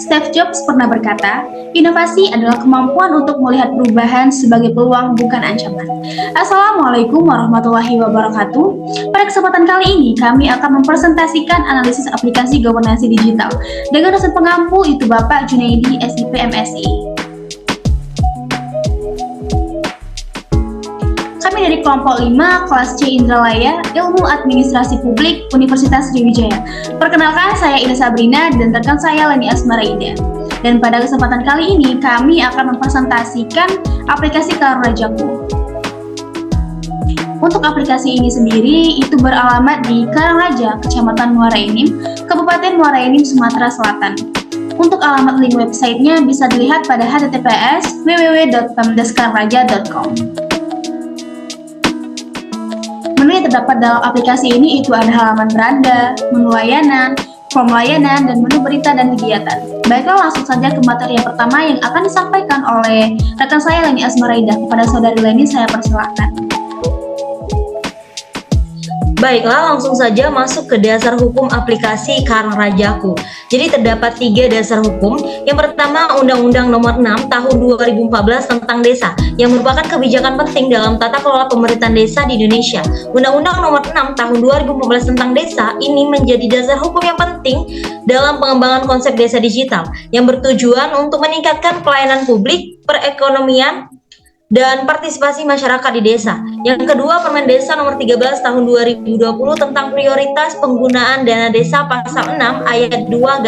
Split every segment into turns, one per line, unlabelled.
Steve Jobs pernah berkata, inovasi adalah kemampuan untuk melihat perubahan sebagai peluang bukan ancaman. Assalamualaikum warahmatullahi wabarakatuh. Pada kesempatan kali ini, kami akan mempresentasikan analisis aplikasi governance digital dengan dosen pengampu itu Bapak Junaidi, SIP MSI. Kami dari kelompok 5, kelas C Indralaya, Ilmu Administrasi Publik, Universitas Sriwijaya. Perkenalkan, saya Ida Sabrina dan rekan saya Leni Asmaraida. Dan pada kesempatan kali ini, kami akan mempresentasikan aplikasi Karangrajaku. Untuk aplikasi ini sendiri, itu beralamat di Karangraja, Kecamatan Muara Enim, Kabupaten Muara Enim, Sumatera Selatan. Untuk alamat link websitenya bisa dilihat pada https://www.pemdeskaraja.com. Menu yang terdapat dalam aplikasi ini itu ada halaman beranda, menu layanan, form layanan, dan menu berita dan kegiatan. Baiklah, langsung saja ke materi yang pertama yang akan disampaikan oleh rekan saya Leni Asmaraida. Kepada saudari Leni, saya persilakan.
Baiklah, langsung saja masuk ke dasar hukum aplikasi Karangrajaku. Jadi terdapat 3 dasar hukum. Yang pertama, Undang-Undang Nomor 6 Tahun 2014 tentang Desa, yang merupakan kebijakan penting dalam tata kelola pemerintahan desa di Indonesia. Undang-Undang Nomor 6 Tahun 2014 tentang Desa ini menjadi dasar hukum yang penting dalam pengembangan konsep desa digital, yang bertujuan untuk meningkatkan pelayanan publik, perekonomian, dan partisipasi masyarakat di desa. Yang kedua, Permen Desa Nomor 13 Tahun 2020 tentang prioritas penggunaan dana desa pasal 6 ayat 2(a)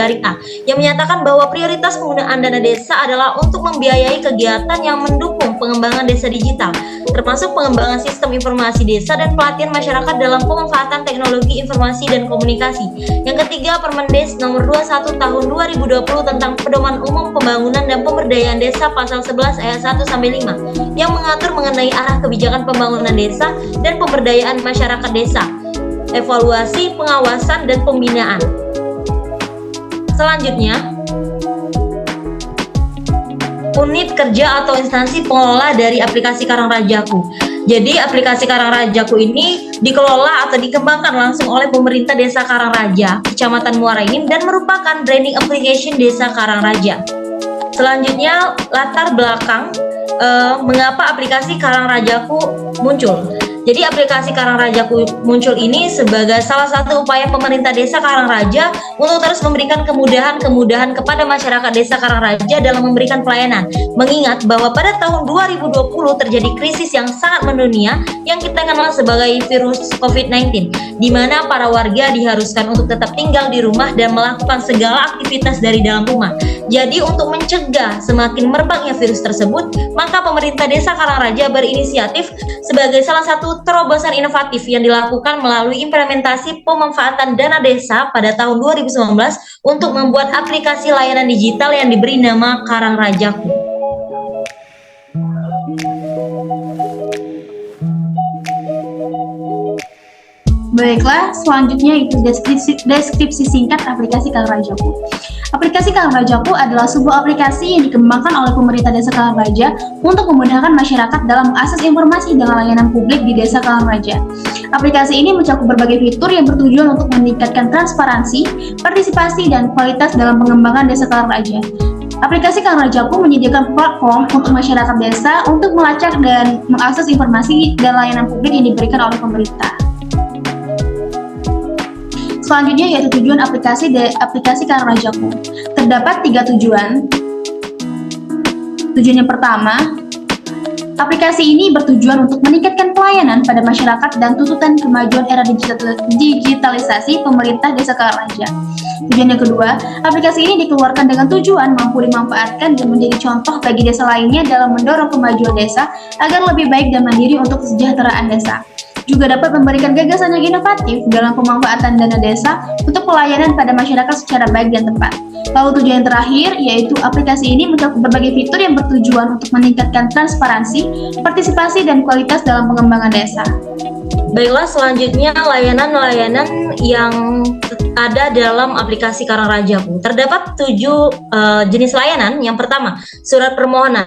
yang menyatakan bahwa prioritas penggunaan dana desa adalah untuk membiayai kegiatan yang mendukung pengembangan desa digital, termasuk pengembangan sistem informasi desa dan pelatihan masyarakat dalam pemanfaatan teknologi informasi dan komunikasi. Yang ketiga, Permen Des Nomor 21 Tahun 2020 tentang Pedoman Umum Pembangunan dan Pemberdayaan Desa pasal 11 ayat 1-5 yang mengatur mengenai arah kebijakan pembangunan desa dan pemberdayaan masyarakat desa, evaluasi, pengawasan, dan pembinaan. Selanjutnya, unit kerja atau instansi pengelola dari aplikasi Karangrajaku. Jadi aplikasi Karangrajaku ini dikelola atau dikembangkan langsung oleh pemerintah Desa Karangraja, Kecamatan Muara Enim, dan merupakan branding application Desa Karangraja. Selanjutnya, latar belakang mengapa aplikasi Karangrajaku muncul. Jadi aplikasi Karangrajaku muncul ini sebagai salah satu upaya pemerintah Desa Karangraja untuk terus memberikan kemudahan kepada masyarakat Desa Karangraja dalam memberikan pelayanan. Mengingat bahwa pada tahun 2020 terjadi krisis yang sangat mendunia yang kita kenal sebagai virus COVID-19, di mana para warga diharuskan untuk tetap tinggal di rumah dan melakukan segala aktivitas dari dalam rumah. Jadi untuk mencegah semakin merebaknya virus tersebut, maka pemerintah Desa Karangraja berinisiatif sebagai salah satu terobosan inovatif yang dilakukan melalui implementasi pemanfaatan dana desa pada tahun 2019 untuk membuat aplikasi layanan digital yang diberi nama Karangrajaku.
Baiklah, selanjutnya itu deskripsi singkat aplikasi Karangrajaku. Aplikasi Karangrajaku adalah sebuah aplikasi yang dikembangkan oleh pemerintah Desa Karangraja untuk memudahkan masyarakat dalam mengakses informasi dan layanan publik di Desa Karangraja. Aplikasi ini mencakup berbagai fitur yang bertujuan untuk meningkatkan transparansi, partisipasi, dan kualitas dalam pengembangan Desa Karangraja. Aplikasi Karangrajaku menyediakan platform untuk masyarakat desa untuk melacak dan mengakses informasi dan layanan publik yang diberikan oleh pemerintah. Selanjutnya yaitu tujuan aplikasi Karangrajaku. Terdapat 3 tujuan. Tujuan yang pertama, aplikasi ini bertujuan untuk meningkatkan pelayanan pada masyarakat dan tuntutan kemajuan era digitalisasi pemerintah Desa Karangraja. Tujuan yang kedua, aplikasi ini dikeluarkan dengan tujuan mampu dimanfaatkan dan menjadi contoh bagi desa lainnya dalam mendorong kemajuan desa agar lebih baik dan mandiri untuk kesejahteraan desa. Juga dapat memberikan gagasan yang inovatif dalam pemanfaatan dana desa untuk pelayanan pada masyarakat secara baik dan tepat. Lalu tujuan yang terakhir, yaitu aplikasi ini mencakup berbagai fitur yang bertujuan untuk meningkatkan transparansi, partisipasi, dan kualitas dalam pengembangan desa.
Baiklah, selanjutnya layanan-layanan yang ada dalam aplikasi Karangrajaku. Terdapat 7 jenis layanan. Yang pertama, surat permohonan.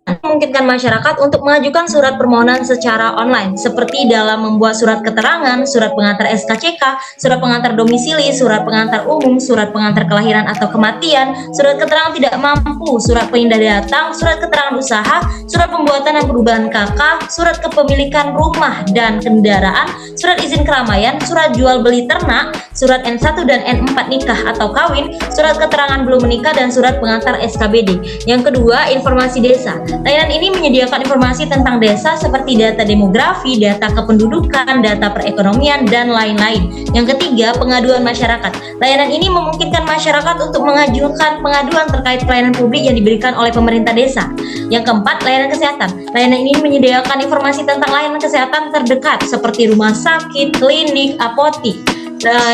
memungkinkan masyarakat untuk mengajukan surat permohonan secara online, seperti dalam membuat surat keterangan, surat pengantar SKCK, surat pengantar domisili, surat pengantar umum, surat pengantar kelahiran atau kematian, surat keterangan tidak mampu, surat pindah datang, surat keterangan usaha, surat pembuatan dan perubahan KK, surat kepemilikan rumah dan kendaraan, surat izin keramaian, surat jual beli ternak, surat N1 dan N4 nikah atau kawin, surat keterangan belum menikah, dan surat pengantar SKBD. Yang kedua, informasi desa. Layanan ini menyediakan informasi tentang desa seperti data demografi, data kependudukan, data perekonomian, dan lain-lain. Yang ketiga, pengaduan masyarakat. Layanan ini memungkinkan masyarakat untuk mengajukan pengaduan terkait pelayanan publik yang diberikan oleh pemerintah desa. Yang keempat, layanan kesehatan. Layanan ini menyediakan informasi tentang layanan kesehatan terdekat seperti rumah sakit, klinik, apotik.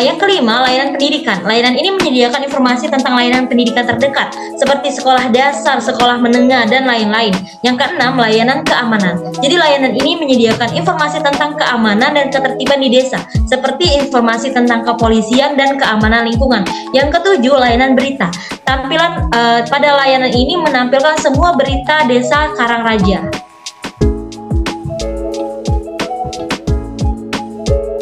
Yang kelima, layanan pendidikan. Layanan ini menyediakan informasi tentang layanan pendidikan terdekat seperti sekolah dasar, sekolah menengah, dan lain-lain. Yang keenam, layanan keamanan. Jadi layanan ini menyediakan informasi tentang keamanan dan ketertiban di desa seperti informasi tentang kepolisian dan keamanan lingkungan. Yang ketujuh, layanan berita. Tampilan pada layanan ini menampilkan semua berita desa Karangraja.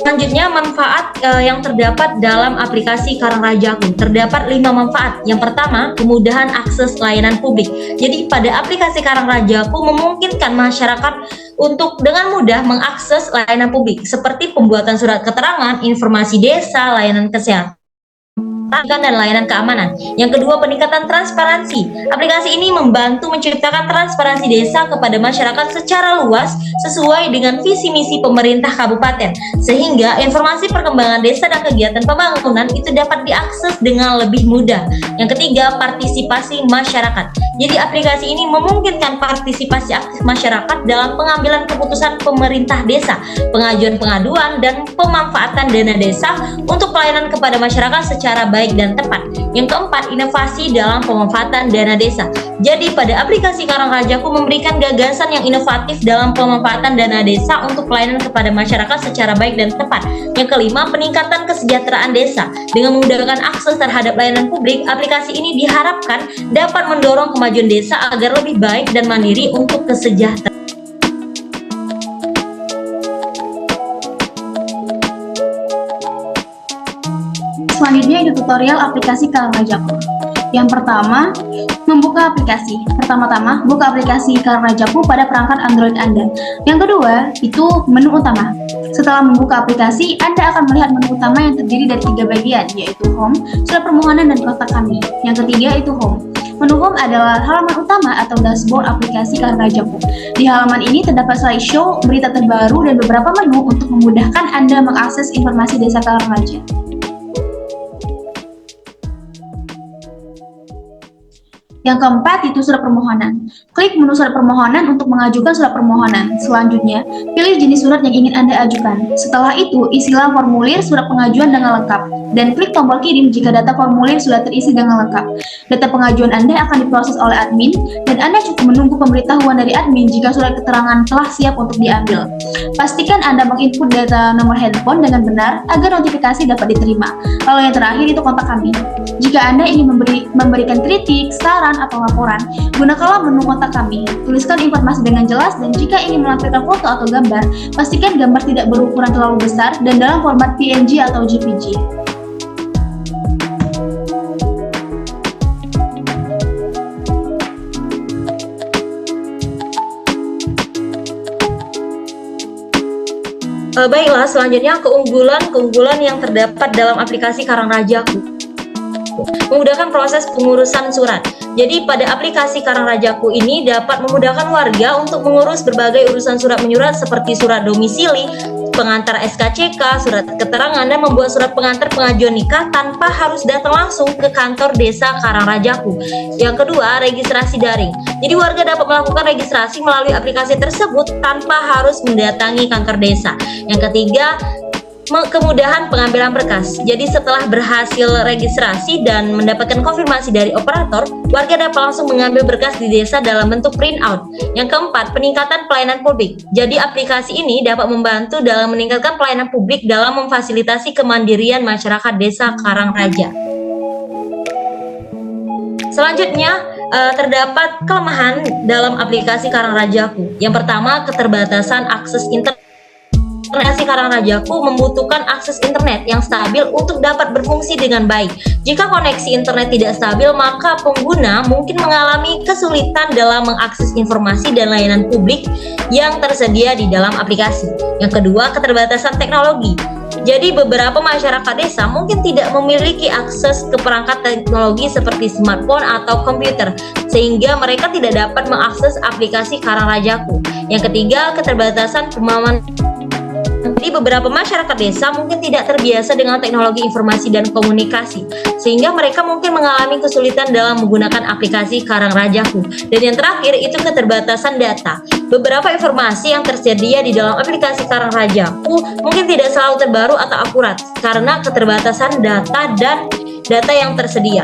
Selanjutnya, manfaat yang terdapat dalam aplikasi Karangrajaku. Terdapat 5 manfaat. Yang pertama, kemudahan akses layanan publik. Jadi pada aplikasi Karangrajaku memungkinkan masyarakat untuk dengan mudah mengakses layanan publik seperti pembuatan surat keterangan, informasi desa, layanan kesehatan, dan layanan keamanan. Yang kedua, peningkatan transparansi. Aplikasi ini membantu menciptakan transparansi desa kepada masyarakat secara luas sesuai dengan visi misi pemerintah kabupaten, sehingga informasi perkembangan desa dan kegiatan pembangunan itu dapat diakses dengan lebih mudah. Yang ketiga, partisipasi masyarakat. Jadi aplikasi ini memungkinkan partisipasi aktif masyarakat dalam pengambilan keputusan pemerintah desa, pengajuan pengaduan, dan pemanfaatan dana desa untuk pelayanan kepada masyarakat secara baik dan tepat. Yang keempat, inovasi dalam pemanfaatan dana desa. Jadi pada aplikasi Karangrajaku memberikan gagasan yang inovatif dalam pemanfaatan dana desa untuk pelayanan kepada masyarakat secara baik dan tepat. Yang kelima, peningkatan kesejahteraan desa. Dengan memudahkan akses terhadap layanan publik, aplikasi ini diharapkan dapat mendorong kemajuan desa agar lebih baik dan mandiri untuk kesejahteraan.
Selanjutnya itu tutorial aplikasi Karangrajaku. Yang pertama, membuka aplikasi. Pertama-tama, buka aplikasi Karangrajaku pada perangkat Android Anda. Yang kedua, itu menu utama. Setelah membuka aplikasi, Anda akan melihat menu utama yang terdiri dari 3 bagian, yaitu Home, surat permohonan, dan kontak kami. Yang ketiga itu Home. Menu Home adalah halaman utama atau dashboard aplikasi Karangrajaku. Di halaman ini terdapat slideshow, berita terbaru, dan beberapa menu untuk memudahkan Anda mengakses informasi desa Karangraja. Yang keempat itu surat permohonan. Klik menu surat permohonan untuk mengajukan surat permohonan. Selanjutnya, pilih jenis surat yang ingin Anda ajukan. Setelah itu, isilah formulir surat pengajuan dengan lengkap dan klik tombol kirim jika data formulir sudah terisi dengan lengkap. Data pengajuan Anda akan diproses oleh admin dan Anda cukup menunggu pemberitahuan dari admin jika surat keterangan telah siap untuk diambil. Pastikan Anda menginput data nomor handphone dengan benar agar notifikasi dapat diterima. Lalu yang terakhir itu kontak kami. Jika Anda ingin memberikan kritik, saran, atau laporan, gunakanlah menu kontak kami. Tuliskan informasi dengan jelas dan jika ingin melampirkan foto atau gambar, pastikan gambar tidak berukuran terlalu besar dan dalam format PNG atau JPG.
Baiklah, selanjutnya keunggulan yang terdapat dalam aplikasi Karangrajaku. Memudahkan proses pengurusan surat. Jadi pada aplikasi Karangrajaku ini dapat memudahkan warga untuk mengurus berbagai urusan surat menyurat seperti surat domisili, pengantar SKCK, surat keterangan, dan membuat surat pengantar pengajuan nikah tanpa harus datang langsung ke kantor desa Karangrajaku. Yang kedua, registrasi daring. Jadi warga dapat melakukan registrasi melalui aplikasi tersebut tanpa harus mendatangi kantor desa. Yang ketiga, kemudahan pengambilan berkas. Jadi setelah berhasil registrasi dan mendapatkan konfirmasi dari operator, warga dapat langsung mengambil berkas di desa dalam bentuk printout. Yang keempat, peningkatan pelayanan publik. Jadi aplikasi ini dapat membantu dalam meningkatkan pelayanan publik dalam memfasilitasi kemandirian masyarakat desa Karangraja. Selanjutnya, terdapat kelemahan dalam aplikasi Karang Rajaku. Yang pertama, keterbatasan akses internet. Aplikasi Karang Rajaku membutuhkan akses internet yang stabil untuk dapat berfungsi dengan baik. Jika koneksi internet tidak stabil, maka pengguna mungkin mengalami kesulitan dalam mengakses informasi dan layanan publik yang tersedia di dalam aplikasi. Yang kedua, keterbatasan teknologi. Jadi beberapa masyarakat desa mungkin tidak memiliki akses ke perangkat teknologi seperti smartphone atau komputer, sehingga mereka tidak dapat mengakses aplikasi Karang Rajaku. Yang ketiga, keterbatasan pemahaman. Jadi beberapa masyarakat desa mungkin tidak terbiasa dengan teknologi informasi dan komunikasi, sehingga mereka mungkin mengalami kesulitan dalam menggunakan aplikasi Karang Rajaku. Dan yang terakhir itu keterbatasan data. Beberapa informasi yang tersedia di dalam aplikasi Karang Rajaku mungkin tidak selalu terbaru atau akurat karena keterbatasan data dan data yang tersedia.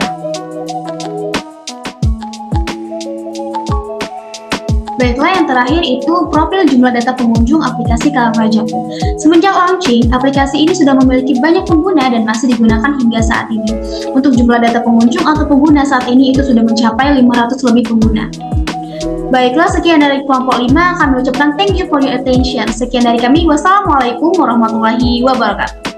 Baiklah, yang terakhir itu profil jumlah data pengunjung aplikasi Karang Rajaku. Semenjak launching, aplikasi ini sudah memiliki banyak pengguna dan masih digunakan hingga saat ini. Untuk jumlah data pengunjung atau pengguna saat ini itu sudah mencapai 500 lebih pengguna. Baiklah, sekian dari kelompok 5. Kami ucapkan thank you for your attention. Sekian dari kami. Wassalamualaikum warahmatullahi wabarakatuh.